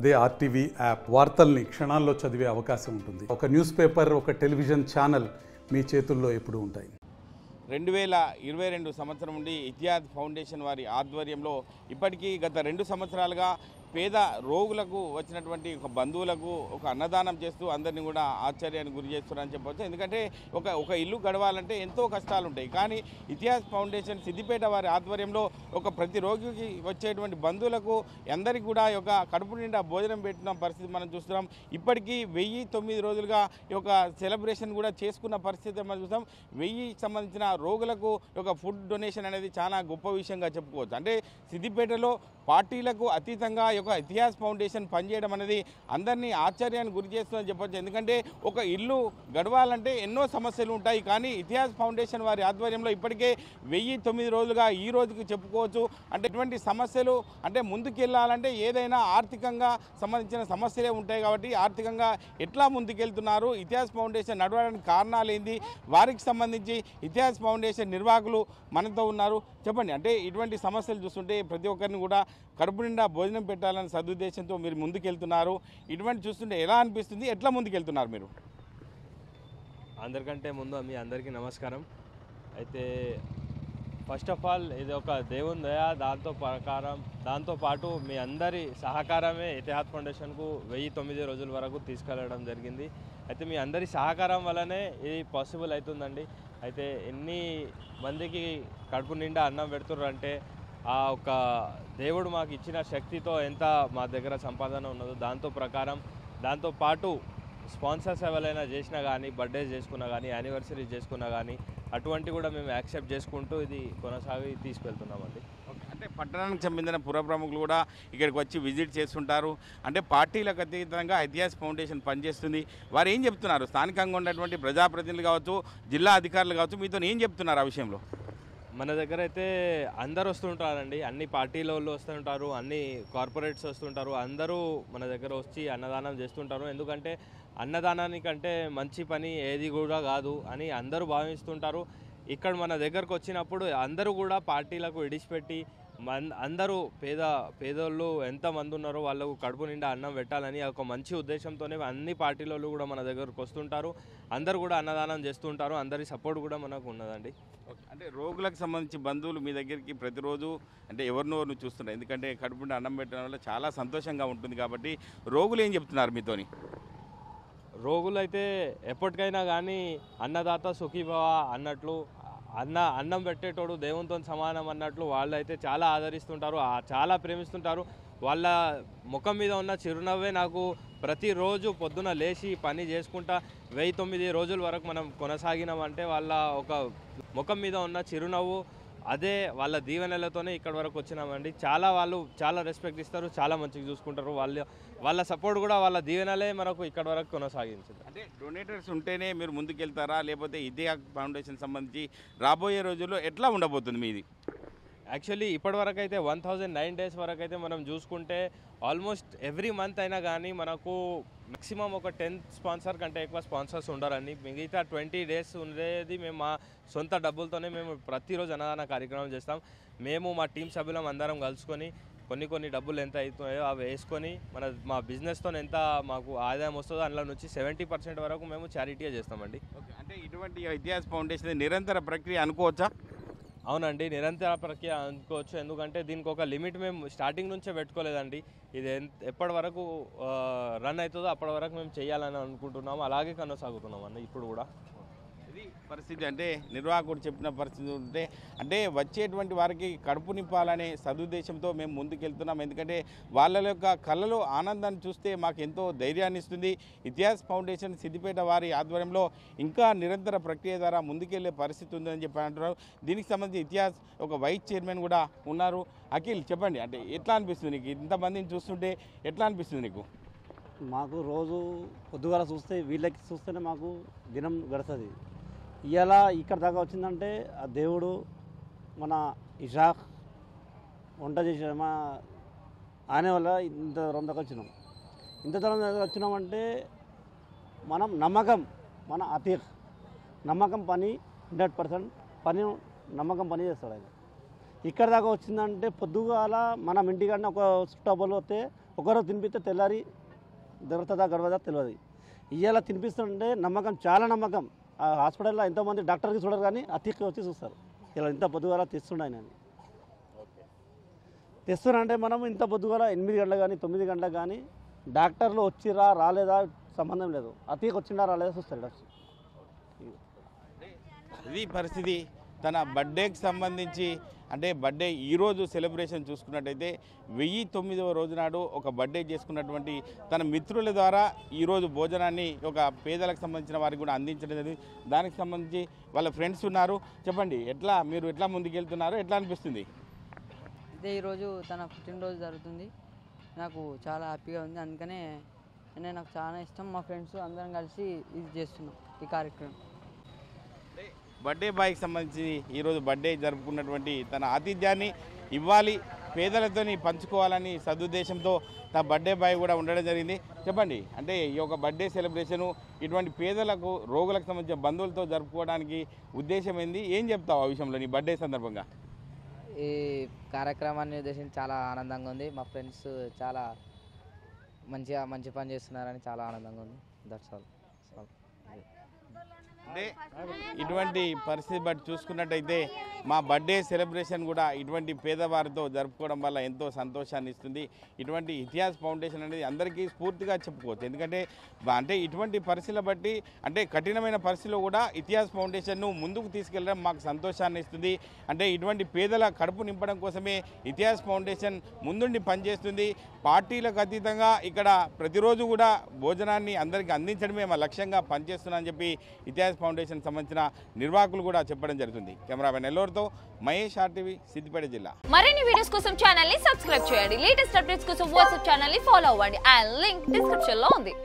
అదే RTV app వార్తల్ని క్షణాల్లో చదివే అవకాశం ఉంటుంది. ఒక న్యూస్ పేపర్, ఒక టెలివిజన్ ఛానల్ మీ చేతుల్లో ఎప్పుడూ ఉంటాయి. 2022 సంవత్సరం నుండి ఇతిహాద్ ఫౌండేషన్ వారి ఆధ్వర్యంలో ఇప్పటికీ గత 2 సంవత్సరాలుగా పేద రోగులకు వచ్చినటువంటి ఒక బంధువులకు ఒక అన్నదానం చేస్తూ అందరినీ కూడా ఆశ్చర్యానికి గురి చేస్తున్నారని చెప్పవచ్చు. ఎందుకంటే ఒక ఇల్లు గడవాలంటే ఎంతో కష్టాలు ఉంటాయి. కానీ ఇతిహాద్ ఫౌండేషన్ సిద్దిపేట వారి ఆధ్వర్యంలో ప్రతి రోగికి వచ్చేటువంటి బంధువులకు అందరికీ కూడా కడుపు నిండా భోజనం పెట్టిన పరిస్థితి మనం చూస్తున్నాం. ఇప్పటికీ 1009 రోజులుగా సెలబ్రేషన్ కూడా చేసుకున్న పరిస్థితి మనం చూస్తాం. 1000 సంబంధించిన రోగులకు ఫుడ్ డొనేషన్ అనేది చాలా గొప్ప విషయంగా చెప్పుకోవచ్చు. అంటే సిద్దిపేటలో పార్టీలకు అతీతంగా ఇతిహాద్ ఫౌండేషన్ పనిచేయడం అనేది అందరినీ ఆశ్చర్యానికి గురి చేస్తుందని చెప్పొచ్చు. ఎందుకంటే ఒక ఇల్లు గడవాలంటే ఎన్నో సమస్యలు ఉంటాయి. కానీ ఇతిహాద్ ఫౌండేషన్ వారి ఆధ్వర్యంలో ఇప్పటికే 1009 రోజులుగా ఈ రోజుకి చెప్పుకోవచ్చు. అంటే ఇటువంటి సమస్యలు అంటే ముందుకెళ్ళాలంటే ఏదైనా ఆర్థికంగా సంబంధించిన సమస్యలే ఉంటాయి. కాబట్టి ఆర్థికంగా ఎట్లా ముందుకెళ్తున్నారు, ఇతిహాద్ ఫౌండేషన్ నడవడానికి కారణాలు ఏంది, వారికి సంబంధించి ఇతిహాద్ ఫౌండేషన్ నిర్వాహకులు మనతో ఉన్నారు. చెప్పండి, అంటే ఇటువంటి సమస్యలు చూస్తుంటే ప్రతి ఒక్కరిని కూడా కడుపు నిండా భోజనం పెట్టాలని సదుద్దేశంతో మీరు ముందుకెళ్తున్నారు. ఇటువంటి చూస్తుంటే ఎలా అనిపిస్తుంది, ఎట్లా ముందుకెళ్తున్నారు మీరు? అందరికంటే ముందు మీ అందరికీ నమస్కారం. అయితే ఫస్ట్ ఆఫ్ ఆల్ ఇది ఒక దేవుని దయ, దాంతోపాటు మీ అందరి సహకారమే ఇతిహాద్ ఫౌండేషన్కు 1009 రోజుల వరకు తీసుకెళ్ళడం జరిగింది. అయితే మీ అందరి సహకారం వల్లనే ఇది పాసిబుల్ అవుతుందండి. అయితే ఎన్ని మందికి కడుపు నిండా అన్నం పెడుతుర్రు అంటే ఆ ఒక దేవుడు మాకు ఇచ్చిన శక్తితో ఎంత మా దగ్గర సంపాదన ఉన్నదో దాంతోపాటు స్పాన్సర్స్ ఎవరైనా చేసినా కానీ, బర్త్డేస్ చేసుకున్నా కానీ, యానివర్సరీస్ చేసుకున్నా కానీ అటువంటి కూడా మేము యాక్సెప్ట్ చేసుకుంటూ ఇది కొనసాగి తీసుకెళ్తున్నామండి. అంటే పట్టణానికి సంబంధించిన పుర ప్రముఖులు కూడా ఇక్కడికి వచ్చి విజిట్ చేస్తుంటారు. అంటే పార్టీలకు అతీతంగా ఇతిహాద్ ఫౌండేషన్ పనిచేస్తుంది. వారు ఏం చెప్తున్నారు? స్థానికంగా ఉన్నటువంటి ప్రజాప్రతినిధులు కావచ్చు, జిల్లా అధికారులు కావచ్చు, మీతో ఏం చెప్తున్నారు ఆ విషయంలో? మన దగ్గర అయితే అందరు వస్తుంటారండి. అన్ని పార్టీల వాళ్ళు వస్తుంటారు, అన్ని కార్పొరేట్స్ వస్తుంటారు. అందరూ మన దగ్గర వచ్చి అన్నదానం చేస్తుంటారు. ఎందుకంటే అన్నదానానికంటే మంచి పని ఏది కూడా కాదు అని అందరూ భావిస్తుంటారు. ఇక్కడ మన దగ్గరకు వచ్చినప్పుడు అందరూ కూడా పార్టీలకు విడిచిపెట్టి అందరూ పేదోళ్ళు ఎంతమంది ఉన్నారో వాళ్ళకు కడుపు నిండా అన్నం పెట్టాలని ఒక మంచి ఉద్దేశంతోనే అన్ని పార్టీలలో కూడా మన దగ్గరకు వస్తుంటారు. అందరూ కూడా అన్నదానం చేస్తుంటారు. అందరి సపోర్ట్ కూడా మనకు ఉన్నదండి. అంటే రోగులకు సంబంధించి బంధువులు మీ దగ్గరికి ప్రతిరోజు అంటే ఎవరినోరు చూస్తున్నారు. ఎందుకంటే కడుపు నిండా అన్నం పెట్టడం వల్ల చాలా సంతోషంగా ఉంటుంది. కాబట్టి రోగులు ఏం చెప్తున్నారు మీతోని? రోగులు అయితే ఎప్పటికైనా కానీ అన్నదాత సుఖీభవ అన్నట్లు, అన్నం పెట్టేటోడు దేవునితో సమానం అన్నట్లు వాళ్ళు అయితే చాలా ఆదరిస్తుంటారు, చాలా ప్రేమిస్తుంటారు. వాళ్ళ ముఖం మీద ఉన్న చిరునవ్వే నాకు ప్రతిరోజు పొద్దున లేచి పని చేసుకుంటా 1009 రోజుల వరకు మనం కొనసాగినామంటే వాళ్ళ ఒక ముఖం మీద ఉన్న చిరునవ్వు, అదే వాళ్ళ దీవెనలతోనే ఇక్కడి వరకు వచ్చినామండి. వాళ్ళు చాలా రెస్పెక్ట్ ఇస్తారు, చాలా మంచిగా చూసుకుంటారు. వాళ్ళ సపోర్ట్ కూడా, వాళ్ళ దీవెనలే మనకు ఇక్కడి వరకు కొనసాగించింది. అంటే డొనేటర్స్ ఉంటేనే మీరు ముందుకెళ్తారా, లేకపోతే ఇతిహాద్ ఫౌండేషన్ సంబంధించి రాబోయే రోజుల్లో ఎట్లా ఉండబోతుంది మీది? యాక్చువల్లీ ఇప్పటివరకు అయితే 1009 డేస్ వరకు అయితే మనం చూసుకుంటే ఆల్మోస్ట్ ఎవ్రీ మంత్ అయినా కానీ మనకు మ్యాక్సిమం ఒక 10 స్పాన్సర్ కంటే ఎక్కువ స్పాన్సర్స్ ఉండరండి. మిగతా 20 డేస్ ఉండేది మేము మా సొంత డబ్బులతోనే మేము ప్రతిరోజు అన్నదాన కార్యక్రమం చేస్తాం. మేము మా టీం సభ్యులం అందరం కలుసుకొని కొన్ని డబ్బులు ఎంత అవుతున్నాయో అవి వేసుకొని మా బిజినెస్తో ఎంత మాకు ఆదాయం వస్తుందో అందులో నుంచి 70% వరకు మేము చారిటీగా చేస్తామండి. అంటే ఇటువంటి ఇతిహాద్ ఫౌండేషన్ నిరంతర ప్రక్రియ అనుకోవచ్చా? అవునండి, నిరంతర ప్రక్రియ అనుకోవచ్చు. ఎందుకంటే దీనికి ఒక లిమిట్ మేము స్టార్టింగ్ నుంచే పెట్టుకోలేదండి. ఇది ఎప్పటి వరకు రన్ అవుతుందో అప్పటి వరకు మేము చేయాలని అనుకుంటున్నాము. అలాగే కొనసాగుతున్నాం అన్న ఇప్పుడు కూడా. ఇది పరిస్థితి. అంటే నిర్వాహకుడు చెప్పిన పరిస్థితి ఉంటే అంటే వచ్చేటువంటి వారికి కడుపు నింపాలనే సదుద్దేశంతో మేము ముందుకెళ్తున్నాం. ఎందుకంటే వాళ్ళ యొక్క కళ్ళలో ఆనందాన్ని చూస్తే మాకు ఎంతో ధైర్యాన్ని ఇస్తుంది. ఇతిహాద్ ఫౌండేషన్ సిద్దిపేట వారి ఆధ్వర్యంలో ఇంకా నిరంతర ప్రక్రియ ద్వారా ముందుకెళ్లే పరిస్థితి ఉందని చెప్పి అంటున్నారు. దీనికి సంబంధించి ఇతిహాద్ వైస్ చైర్మన్ కూడా ఉన్నారు. అఖిల్, చెప్పండి, అంటే ఎట్లా అనిపిస్తుంది నీకు? ఇంతమందిని చూస్తుంటే ఎట్లా అనిపిస్తుంది నీకు? మాకు రోజు పొద్దుగాల చూస్తే వీళ్ళకి చూస్తేనే మాకు దినం గడుస్తుంది. ఇలా ఇక్కడ దాకా వచ్చిందంటే ఆ దేవుడు మన ఇషాక్ వంట చేసిన ఆయన వల్ల ఇంత దూరం దాకా వచ్చినాం. ఇంత దూరం దాకా వచ్చినామంటే మనం నమ్మకం, మన అతీక్ నమ్మకం పని 100% నమ్మకం పని చేస్తాడు ఆయన. ఇక్కడ దాకా వచ్చిందంటే పొద్దుగాల మనం ఇంటికన్నా ఒక చుట్టబోలు వస్తే ఒకరోజు తినిపిస్తే తెల్లారి దొరుకుతుందా గడవదా తెలియదు. ఇవాళ తినిపిస్తుంటే నమ్మకం, చాలా నమ్మకం. ఆ హాస్పిటల్లో ఎంతోమంది డాక్టర్కి చూడరు కానీ అతికి వచ్చి చూస్తారు. ఇలా ఇంత పొద్దుగాల తెస్తుండే ఆయన తెస్తున్నారంటే మనం ఇంత పొద్దుగాల 8 గంటలకు కానీ 9 గంటలకు కానీ డాక్టర్లు వచ్చిరా రాలేదా సంబంధం లేదు, అతికి వచ్చిందా రాలేదా చూస్తారు డాక్టర్. ఇది పరిస్థితి. తన బర్త్డేకి సంబంధించి అంటే బర్త్డే ఈరోజు సెలబ్రేషన్ చూసుకున్నట్టయితే 1009వ రోజు నాడు ఒక బర్త్డే చేసుకున్నటువంటి తన మిత్రుల ద్వారా ఈరోజు భోజనాన్ని ఒక పేదలకు సంబంధించిన వారికి కూడా అందించడం జరిగింది. దానికి సంబంధించి వాళ్ళ ఫ్రెండ్స్ ఉన్నారు. చెప్పండి, మీరు ఎట్లా ముందుకెళ్తున్నారు, ఎట్లా అనిపిస్తుంది? అయితే ఈరోజు తన పుట్టినరోజు జరుగుతుంది, నాకు చాలా హ్యాపీగా ఉంది. అందుకనే నాకు చాలా ఇష్టం. మా ఫ్రెండ్స్ అందరం కలిసి ఇది చేస్తున్నాం ఈ కార్యక్రమం. బర్త్డే బాయ్కి సంబంధించి ఈరోజు బర్త్డే జరుపుకున్నటువంటి తన ఆతిథ్యాన్ని ఇవ్వాలి, పేదలతోని పంచుకోవాలని సదుద్దేశంతో తన బర్త్డే బాయ్ కూడా ఉండడం జరిగింది. చెప్పండి, అంటే ఈ యొక్క బర్త్డే సెలబ్రేషను ఇటువంటి పేదలకు రోగులకు సంబంధించిన బంధువులతో జరుపుకోవడానికి ఉద్దేశం ఏంది, ఏం చెప్తావు ఆ విషయంలో నీ బర్త్డే సందర్భంగా? ఈ కార్యక్రమాన్ని ఉద్దేశించి చాలా ఆనందంగా ఉంది. మా ఫ్రెండ్స్ చాలా మంచి పని చేస్తున్నారని చాలా ఆనందంగా ఉంది. That's all. అంటే ఇటువంటి పరిస్థితి బట్టి చూసుకున్నట్టయితే మా బర్త్డే సెలబ్రేషన్ కూడా ఇటువంటి పేదవారితో జరుపుకోవడం వల్ల ఎంతో సంతోషాన్ని ఇస్తుంది. ఇటువంటి ఇతిహాస్ ఫౌండేషన్ అనేది అందరికీ స్ఫూర్తిగా చెప్పుకోవచ్చు. ఎందుకంటే ఇటువంటి పరిస్థితుల బట్టి అంటే కఠినమైన పరిస్థితిలో కూడా ఇతిహాస్ ఫౌండేషన్ను ముందుకు తీసుకెళ్లడం మాకు సంతోషాన్ని ఇస్తుంది. అంటే ఇటువంటి పేదల కడుపు నింపడం కోసమే ఇతిహాస్ ఫౌండేషన్ ముందుండి పనిచేస్తుంది. పార్టీలకు అతీతంగా ఇక్కడ ప్రతిరోజు కూడా భోజనాన్ని అందరికీ అందించడమే మా లక్ష్యంగా పనిచేస్తున్నామని చెప్పి ఇతిహాస్ ఫౌండేషన్ సంబంధించిన నిర్వాహకులు కూడా చెప్పడం జరుగుతుంది. కెమెరామెన్ నెల్లూరుతో మహేష్, RTV, సిద్దిపేట జిల్లా. మరిన్ని వీడియోస్ కోసం ఛానల్ ని సబ్స్క్రైబ్ చేయండి. లేటెస్ట్ అప్డేట్స్ కోసం వాట్సాప్ ఛానల్ ని ఫాలో అవ్వండి. ఆ లింక్ డిస్క్రిప్షన్ లో ఉంది.